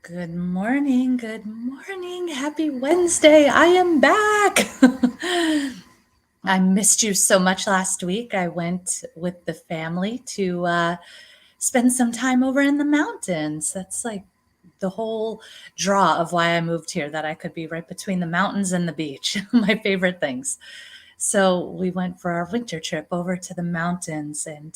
Good morning. Good morning. Happy Wednesday. I am back. I missed you so much last week. I went with the family to spend some time over in the mountains. That's like the whole draw of why I moved here, that I could be right between the mountains and the beach, my favorite things. So we went for our winter trip over to the mountains and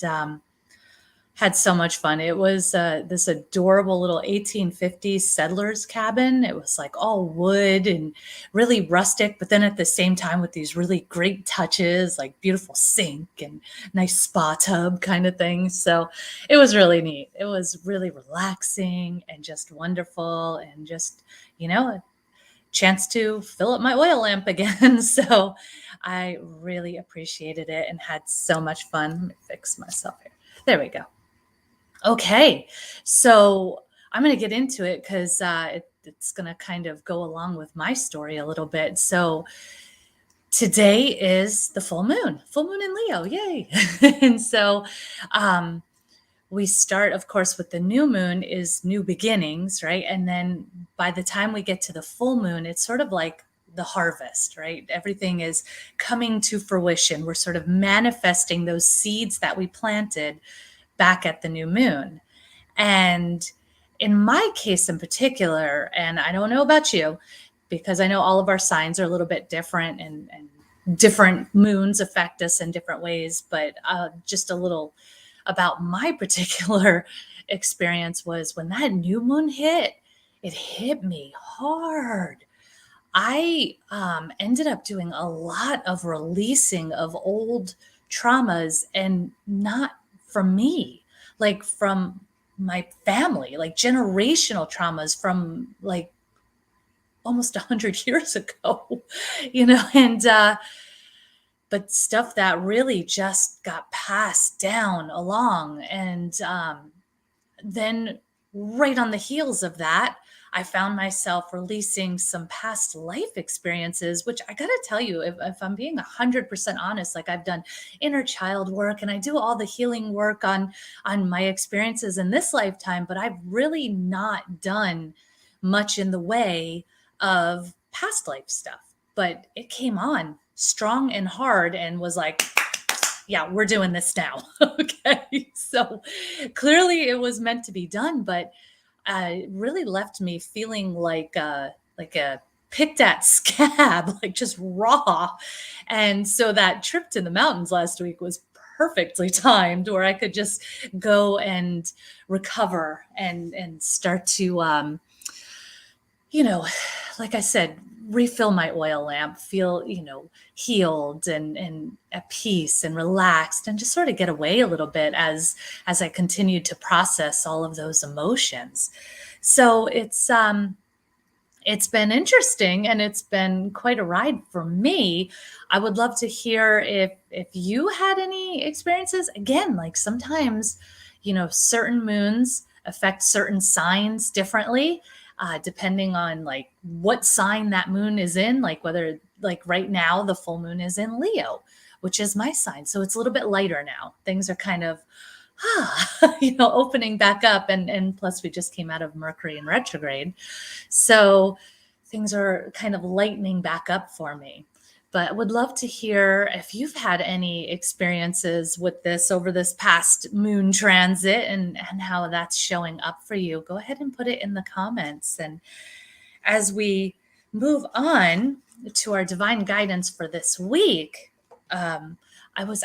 had so much fun. It was this adorable little 1850s settlers cabin. It was like all wood and really rustic, but then at the same time with these really great touches, like beautiful sink and nice spa tub kind of thing. So it was really neat. It was really relaxing and just wonderful, and just, a chance to fill up my oil lamp again. So I really appreciated it and had so much fun. Let me fix myself here. There we go. Okay, so I'm going to get into it because it's going to kind of go along with my story a little bit. So today is the full moon in Leo, yay! And so um, we start, of course, with the new moon is new beginnings, right? And then by the time we get to the full moon, it's sort of like the harvest, right? Everything is coming to fruition. We're sort of manifesting those seeds that we planted back at the new moon. And in my case in particular, and I don't know about you, because I know all of our signs are a little bit different, and different moons affect us in different ways, but just a little about my particular experience was when that new moon hit, it hit me hard. I ended up doing a lot of releasing of old traumas, and not from me, like from my family, like generational traumas from like almost 100 years ago, and but stuff that really just got passed down along. And then right on the heels of that, I found myself releasing some past life experiences, which I gotta tell you, if I'm being 100% honest, like I've done inner child work and I do all the healing work on my experiences in this lifetime, but I've really not done much in the way of past life stuff. But it came on strong and hard and was like, yeah, we're doing this now. Okay. So clearly it was meant to be done, but it really left me feeling like a picked at scab, like just raw. And so that trip to the mountains last week was perfectly timed, where I could just go and recover and start to you know, like I said, refill my oil lamp, feel, healed and at peace and relaxed, and just sort of get away a little bit as I continued to process all of those emotions. So it's been interesting, and it's been quite a ride for me. I would love to hear if you had any experiences. Again, like sometimes, certain moons affect certain signs differently, depending on like what sign that moon is in, like whether, like right now the full moon is in Leo, which is my sign. So it's a little bit lighter now. Things are kind of opening back up, and plus we just came out of Mercury in retrograde. So things are kind of lightening back up for me. But would love to hear if you've had any experiences with this over this past moon transit, and how that's showing up for you. Go ahead and put it in the comments. And as we move on to our divine guidance for this week, I was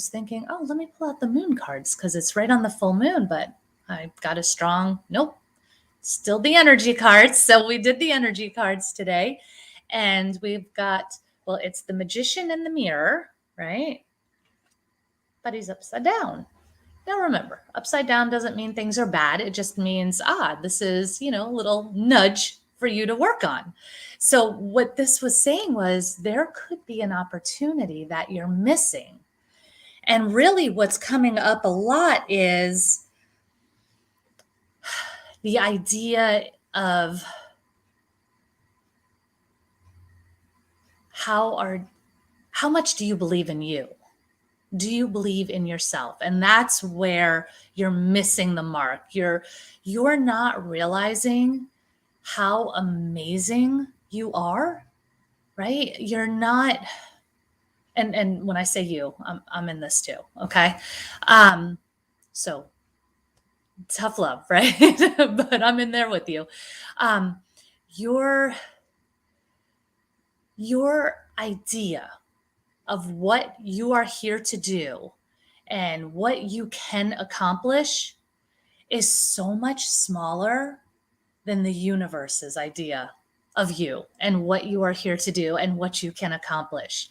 thinking, oh, let me pull out the moon cards because it's right on the full moon, but I got a strong, nope, still the energy cards. So we did the energy cards today. And we've got, well, it's the Magician and the Mirror, right? But he's upside down. Now remember, upside down doesn't mean things are bad. It just means, this is, a little nudge for you to work on. So what this was saying was there could be an opportunity that you're missing. And really what's coming up a lot is the idea of how much do you believe in you? Do you believe in yourself? And that's where you're missing the mark. You're not realizing how amazing you are, right? You're not, and when I say you, I'm in this too, okay? Um, so tough love, right? But I'm in there with you. Um, your your idea of what you are here to do and what you can accomplish is so much smaller than the universe's idea of you and what you are here to do and what you can accomplish.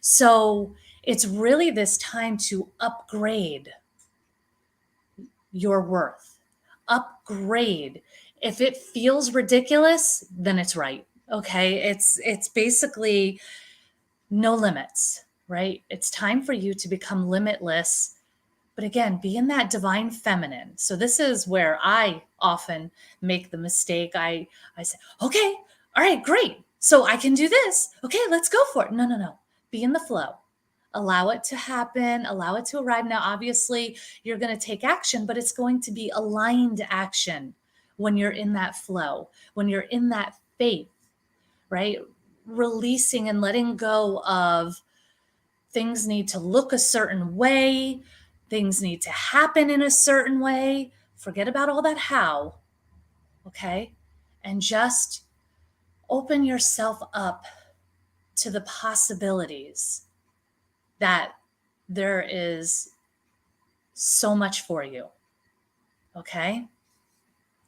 So it's really this time to upgrade your worth. Upgrade. If it feels ridiculous, then it's right. Okay? It's basically no limits, right? It's time for you to become limitless, but again, be in that divine feminine. So this is where I often make the mistake. I say, "Okay, all right, great. So I can do this. Okay, let's go for it." No, no, no. Be in the flow. Allow it to happen, allow it to arrive. Now, obviously, you're going to take action, but it's going to be aligned action when you're in that flow, when you're in that faith, right? Releasing and letting go of things need to look a certain way, things need to happen in a certain way. Forget about all that how, okay? And just open yourself up to the possibilities that there is so much for you. Okay.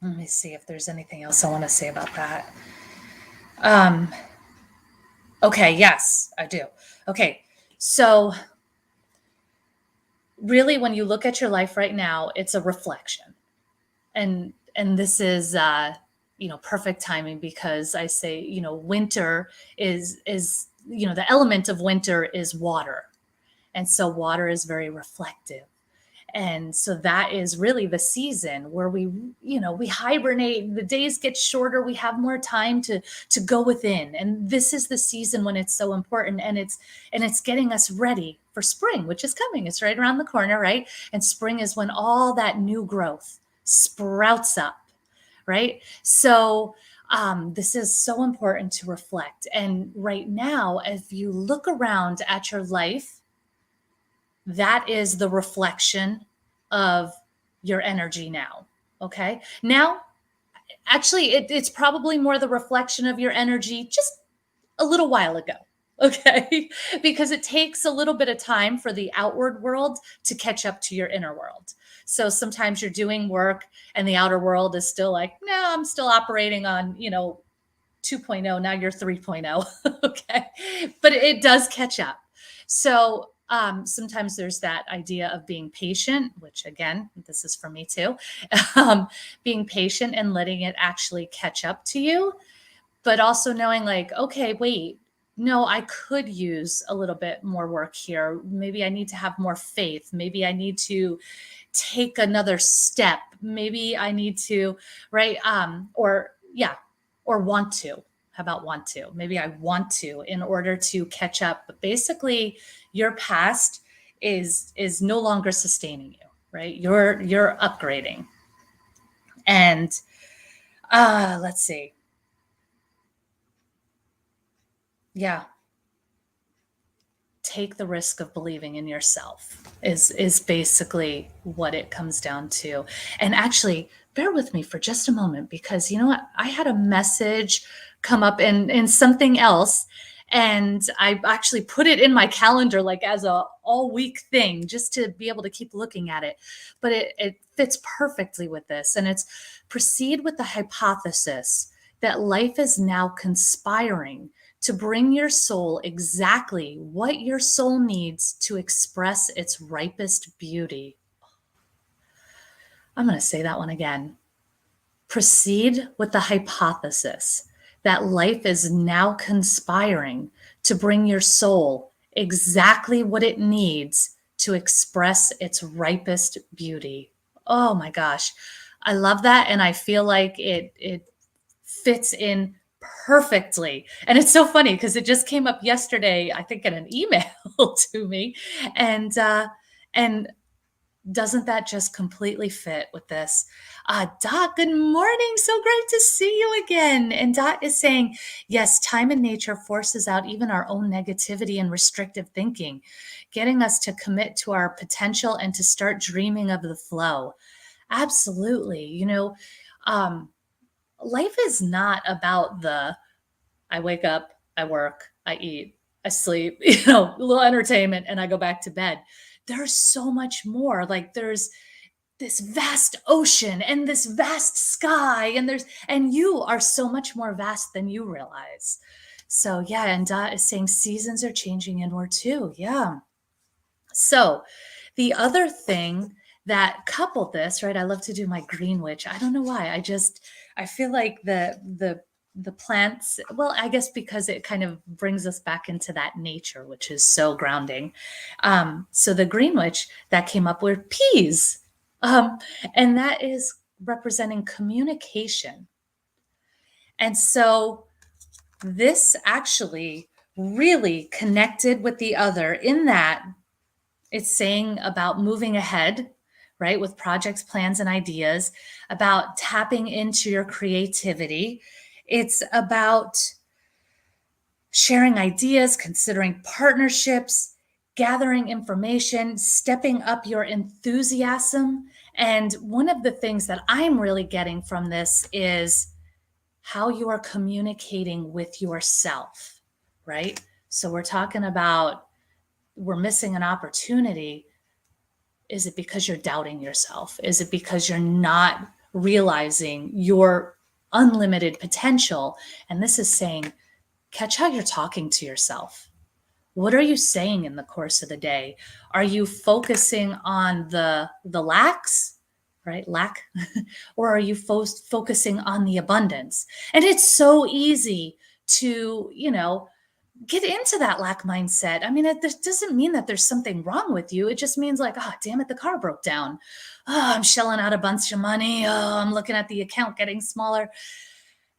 Let me see if there's anything else I want to say about that. Um, okay. Yes, I do. Okay. So, really, when you look at your life right now, it's a reflection. And this is, perfect timing because I say, winter is, the element of winter is water. And so water is very reflective. And so that is really the season where we hibernate, the days get shorter, we have more time to go within. And this is the season when it's so important, and it's getting us ready for spring, which is coming. It's right around the corner, right? And spring is when all that new growth sprouts up, right? So this is so important to reflect. And right now, if you look around at your life, that is the reflection of your energy now. Okay. Now, actually, it's probably more the reflection of your energy just a little while ago. Okay. Because it takes a little bit of time for the outward world to catch up to your inner world. So sometimes you're doing work and the outer world is still like, no, I'm still operating on, 2.0. Now you're 3.0. Okay. But it does catch up. So sometimes there's that idea of being patient, which again, this is for me too, being patient and letting it actually catch up to you, but also knowing like, okay, wait, no, I could use a little bit more work here. Maybe I need to have more faith. Maybe I need to take another step. Maybe I need to, right? Or yeah, or want to. How about want to? Maybe I want to in order to catch up. But basically, your past is no longer sustaining you, right? You're upgrading. And let's see. Yeah, take the risk of believing in yourself is basically what it comes down to. And actually, bear with me for just a moment because you know what? I had a message come up in something else, and I actually put it in my calendar like as a all week thing just to be able to keep looking at it. But it fits perfectly with this. And it's proceed with the hypothesis that life is now conspiring to bring your soul exactly what your soul needs to express its ripest beauty. I'm going to say that one again. Proceed with the hypothesis that life is now conspiring to bring your soul exactly what it needs to express its ripest beauty. Oh my gosh. I love that. And I feel like it fits in perfectly. And it's so funny because it just came up yesterday, I think in an email to me. And doesn't that just completely fit with this? Dot, good morning. So great to see you again. And Dot is saying, yes, time in nature forces out even our own negativity and restrictive thinking, getting us to commit to our potential and to start dreaming of the flow. Absolutely. Um, life is not about I wake up, I work, I eat, I sleep, a little entertainment, and I go back to bed. There's so much more. Like there's this vast ocean and this vast sky, and you are so much more vast than you realize. So yeah, and Dot is saying seasons are changing inward too. Yeah. So the other thing that coupled this, right? I love to do my green witch. I don't know why. I feel like the plants, well, I guess because it kind of brings us back into that nature, which is so grounding. So the green witch that came up were peas. Um, and that is representing communication. And so this actually really connected with the other in that it's saying about moving ahead, right, with projects, plans, and ideas, about tapping into your creativity. It's about sharing ideas, considering partnerships, gathering information, stepping up your enthusiasm. And one of the things that I'm really getting from this is how you are communicating with yourself, right? So we're talking about we're missing an opportunity. Is it because you're doubting yourself? Is it because you're not realizing your unlimited potential? And this is saying, catch how you're talking to yourself. What are you saying in the course of the day? Are you focusing on the lacks, right? Lack, or are you focusing on the abundance? And it's so easy to, get into that lack mindset. I mean, it doesn't mean that there's something wrong with you. It just means like, oh, damn it, the car broke down. Oh, I'm shelling out a bunch of money. Oh, I'm looking at the account getting smaller.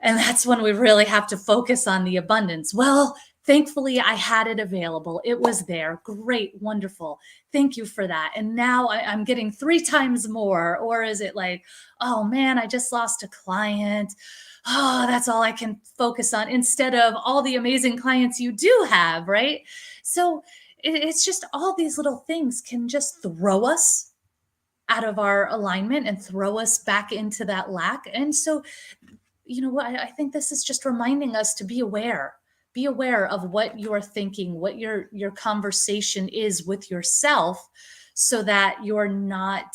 And that's when we really have to focus on the abundance. Well, thankfully, I had it available. It was there. Great, wonderful. Thank you for that. And now I'm getting 3 times more. Or is it like, oh man, I just lost a client. Oh, that's all I can focus on instead of all the amazing clients you do have, right? So it's just all these little things can just throw us out of our alignment and throw us back into that lack. And so you know what, I think this is just reminding us to be aware of what you're thinking, what your conversation is with yourself, so that you're not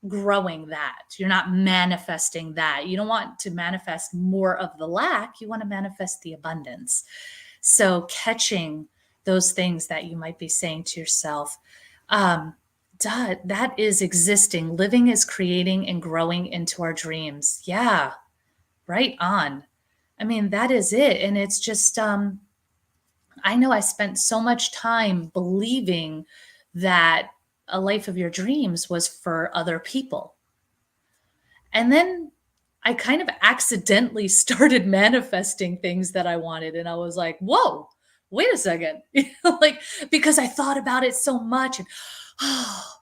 growing that, you're not manifesting that. You don't want to manifest more of the lack, you want to manifest the abundance. So catching those things that you might be saying to yourself, um that is existing. Living is creating and growing into our dreams. Yeah, right on. I mean, that is it. And it's just, I know I spent so much time believing that a life of your dreams was for other people. And then I kind of accidentally started manifesting things that I wanted. And I was like, whoa, wait a second. Like, because I thought about it so much and, oh,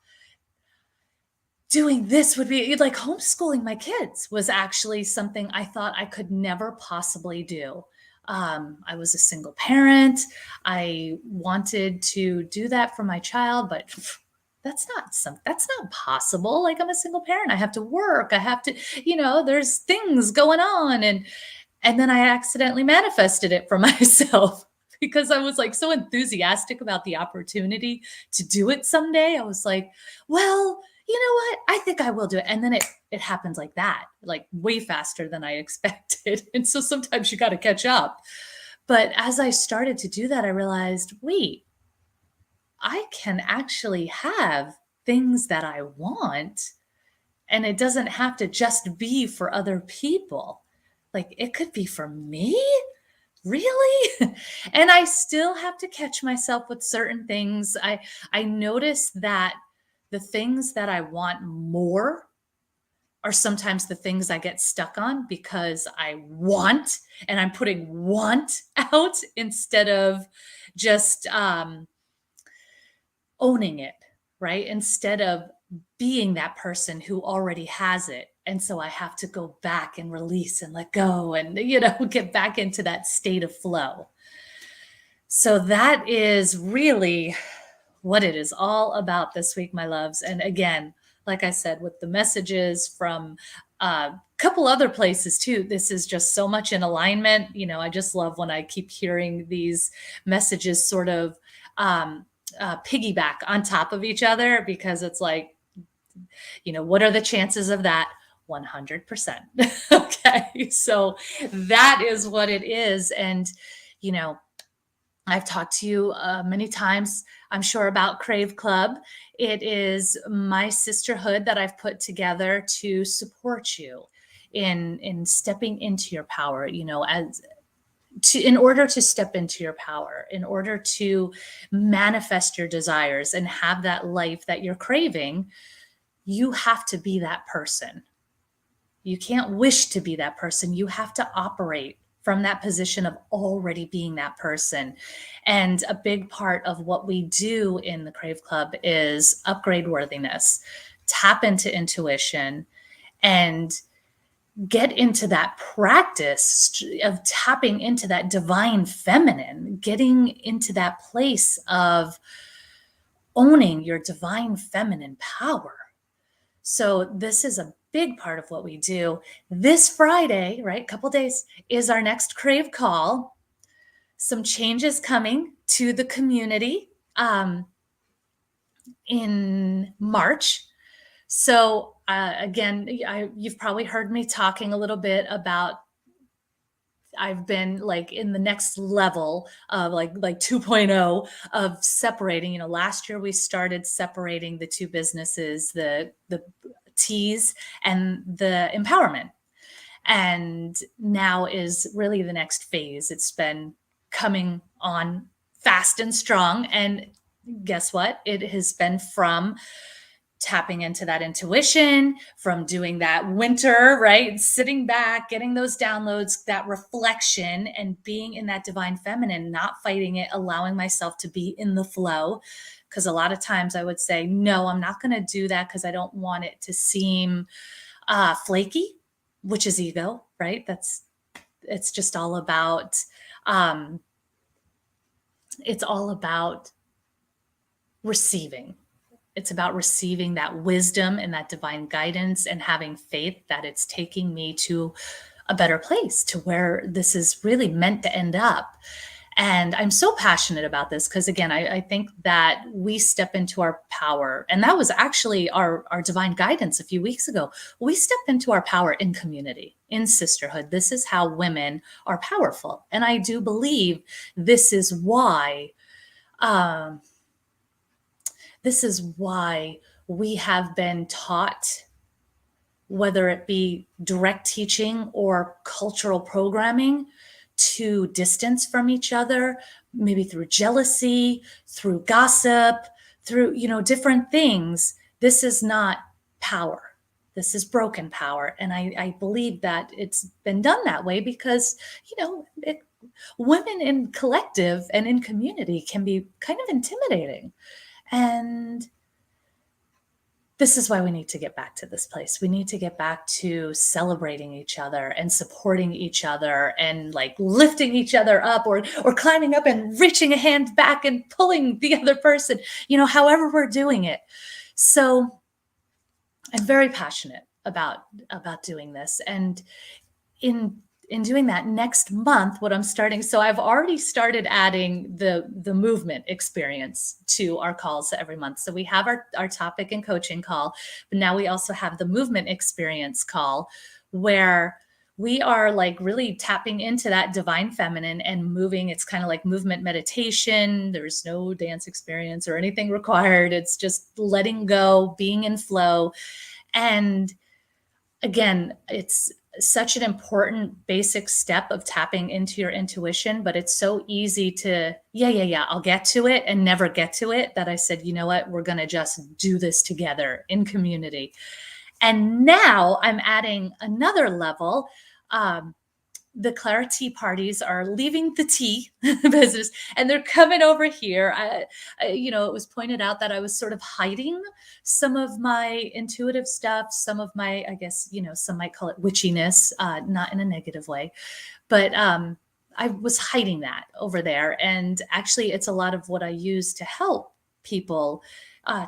doing this would be like homeschooling my kids was actually something I thought I could never possibly do. I was a single parent. I wanted to do that for my child, but that's not possible. Like I'm a single parent. I have to work. I have to, there's things going on. And then I accidentally manifested it for myself because I was like so enthusiastic about the opportunity to do it someday. I was like, well, you know what? I think I will do it. And then it happens like that, like way faster than I expected. And so sometimes you got to catch up. But as I started to do that, I realized, wait, I can actually have things that I want, and it doesn't have to just be for other people. Like it could be for me. Really? And I still have to catch myself with certain things. I notice that the things that I want more are sometimes the things I get stuck on because I want, and I'm putting want out instead of just owning it, right? Instead of being that person who already has it. And so I have to go back and release and let go and, get back into that state of flow. So that is really what it is all about this week, my loves. And again, like I said, with the messages from a couple other places too, this is just so much in alignment. I just love when I keep hearing these messages sort of piggyback on top of each other, because it's like, what are the chances of that? 100%. Okay. So that is what it is. And, I've talked to you many times, I'm sure, about Crave Club. It is my sisterhood that I've put together to support you in stepping into your power, in order to step into your power, in order to manifest your desires and have that life that you're craving. You have to be that person. You can't wish to be that person. You have to operate from that position of already being that person. And a big part of what we do in the Crave Club is upgrade worthiness, tap into intuition, and get into that practice of tapping into that divine feminine, getting into that place of owning your divine feminine power. So this is a big part of what we do. This Friday, right, couple days, is our next Crave call. Some changes coming to the community in March. So again, you've probably heard me talking a little bit about I've been like in the next level of like 2.0 of separating. Last year we started separating the two businesses, the teas and the empowerment. And now is really the next phase. It's been coming on fast and strong. And guess what? It has been from tapping into that intuition, from doing that winter, right? Sitting back, getting those downloads, that reflection, and being in that divine feminine, not fighting it, allowing myself to be in the flow. Because a lot of times I would say, no, I'm not going to do that because I don't want it to seem flaky, which is ego, right? It's just all about, it's all about receiving. It's about receiving that wisdom and that divine guidance and having faith that it's taking me to a better place, to where this is really meant to end up. And I'm so passionate about this because, again, I think that we step into our power. And that was actually our divine guidance a few weeks ago. We step into our power in community, in sisterhood. This is how women are powerful. And I do believe this is why we have been taught, whether it be direct teaching or cultural programming, to distance from each other, maybe through jealousy, through gossip, through, different things. This is not power. This is broken power. And I believe that it's been done that way because, women in collective and in community can be kind of intimidating. And this is why we need to get back to this place. We need to get back to celebrating each other and supporting each other and like lifting each other up or climbing up and reaching a hand back and pulling the other person, however we're doing it. So I'm very passionate about doing this. And in doing that next month, what I'm starting, so I've already started adding the movement experience to our calls every month. So we have our topic and coaching call, but now we also have the movement experience call where we are like really tapping into that divine feminine and moving. It's kind of like movement meditation. There's no dance experience or anything required. It's just letting go, being in flow. And again, it's such an important basic step of tapping into your intuition, but it's so easy to, I'll get to it and never get to it, that I said, you know what, we're going to just do this together in community. And now I'm adding another level. Um, the clarity parties are leaving the tea business and they're coming over here. It was pointed out that I was sort of hiding some of my intuitive stuff, some of my, I guess, some might call it witchiness, not in a negative way, but I was hiding that over there. And actually, it's a lot of what I use to help people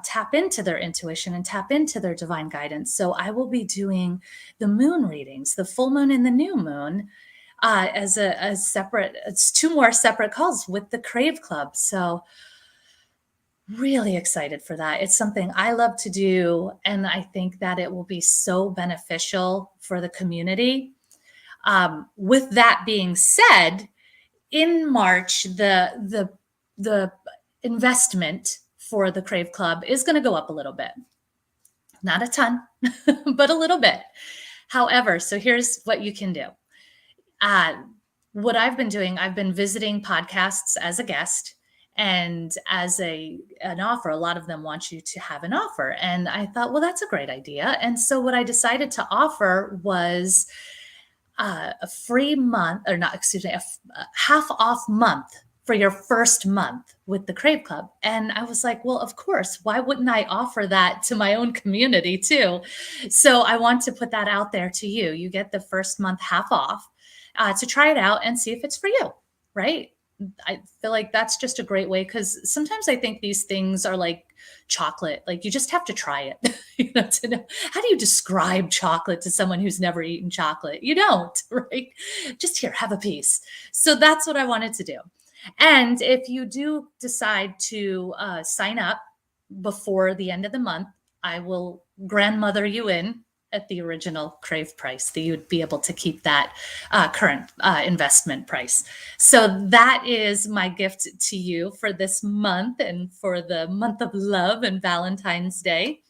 tap into their intuition and tap into their divine guidance. So I will be doing the moon readings, the full moon and the new moon, as a separate, it's two more separate calls with the Crave Club. So really excited for that. It's something I love to do. And I think that it will be so beneficial for the community. With that being said, in March, the investment for the Crave Club is going to go up a little bit. Not a ton, but a little bit. However, so here's what you can do. What I've been doing, I've been visiting podcasts as a guest, and as an offer, a lot of them want you to have an offer. And I thought, well, that's a great idea. And so what I decided to offer was a free month, or not, excuse me, a half off month for your first month with the Crave Club. And I was like, well, of course, why wouldn't I offer that to my own community too? So I want to put that out there to you. You get the first month half off to try it out and see if it's for you, right? I feel like that's just a great way, because sometimes I think these things are like chocolate. Like you just have to try it, to know. How do you describe chocolate to someone who's never eaten chocolate? You don't, right? Just here, have a piece. So that's what I wanted to do. And if you do decide to sign up before the end of the month, I will grandmother you in at the original Crave price, that you'd be able to keep that current investment price. So that is my gift to you for this month and for the month of love and Valentine's Day.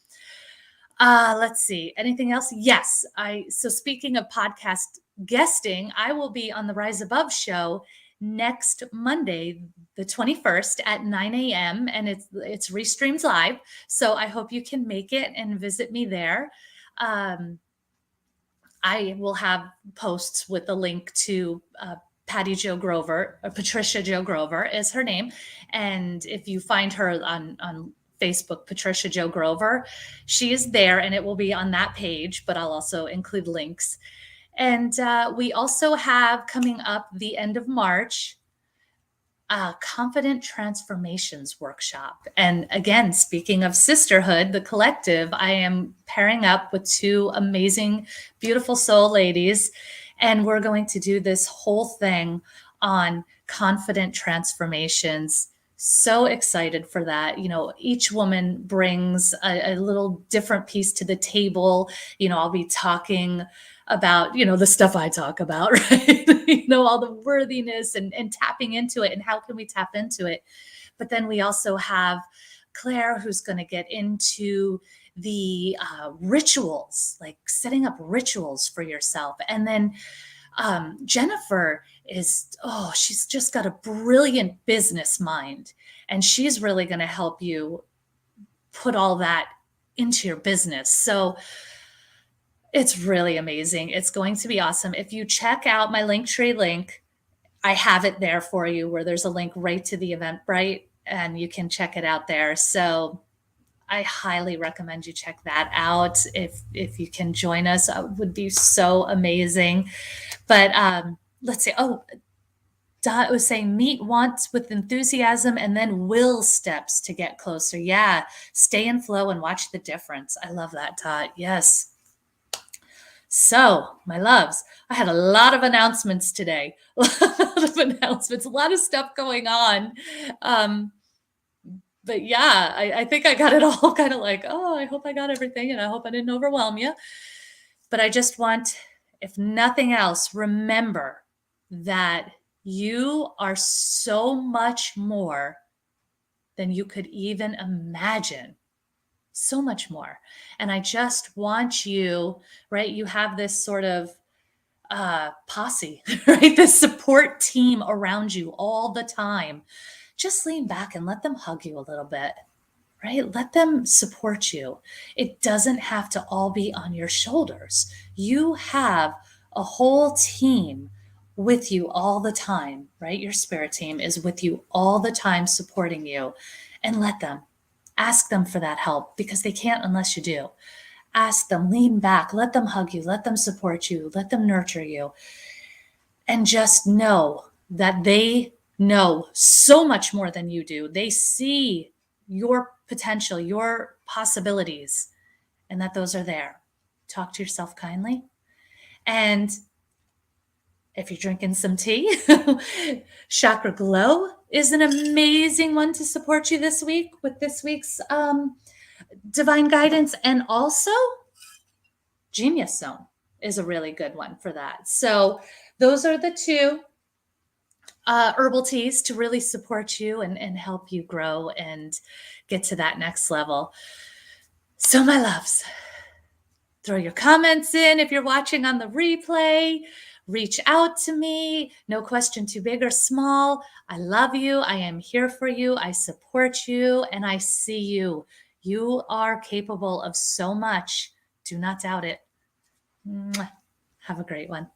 Let's see. Anything else? Yes. So speaking of podcast guesting, I will be on the Rise Above show next Monday, the 21st at 9 a.m. and it's restreamed live. So I hope you can make it and visit me there. I will have posts with a link to Patty Jo Grover, or Patricia Jo Grover is her name. And if you find her on Facebook, Patricia Jo Grover, she is there and it will be on that page, but I'll also include links. And we also have coming up the end of March, Confident Transformations workshop. And again, speaking of sisterhood, the collective, I am pairing up with two amazing, beautiful soul ladies. And we're going to do this whole thing on confident transformations. So excited for that. Each woman brings a little different piece to the table. I'll be talking about, the stuff I talk about, right? All the worthiness and tapping into it, and how can we tap into it. But then we also have Claire, who's going to get into the rituals, like setting up rituals for yourself. And then Jennifer she's just got a brilliant business mind, and she's really going to help you put all that into your business. So it's really amazing. It's going to be awesome. If you check out my Linktree link, I have it there for you, where there's a link right to the Eventbrite, and you can check it out there. So I highly recommend you check that out. If you can join us, it would be so amazing. But let's see. Oh, Dot was saying meet once with enthusiasm and then will steps to get closer. Yeah. Stay in flow and watch the difference. I love that, Dot. Yes. So, my loves, I had a lot of announcements today, a lot of stuff going on. But yeah, I think I got it all kind of like, oh, I hope I got everything and I hope I didn't overwhelm you. But I just want, if nothing else, remember that you are so much more than you could even imagine. So much more. And I just want you, right? You have this sort of posse, right? This support team around you all the time. Just lean back and let them hug you a little bit. right? Let them support you. It doesn't have to all be on your shoulders. You have a whole team with you all the time, right? Your spirit team is with you all the time, supporting you. And let them ask them for that help, because they can't unless you do. Ask them, lean back, let them hug you, let them support you, let them nurture you. And just know that they know so much more than you do. They see your potential, your possibilities, and that those are there. Talk to yourself kindly. And if you're drinking some tea, Chakra Glow is an amazing one to support you this week with this week's divine guidance. And also, Genius Zone is a really good one for that. So, those are the two herbal teas to really support you and help you grow and get to that next level. So, my loves, throw your comments in if you're watching on the replay. Reach out to me. No question too big or small. I love you. I am here for you. I support you, and I see you. You are capable of so much. Do not doubt it. Mwah. Have a great one.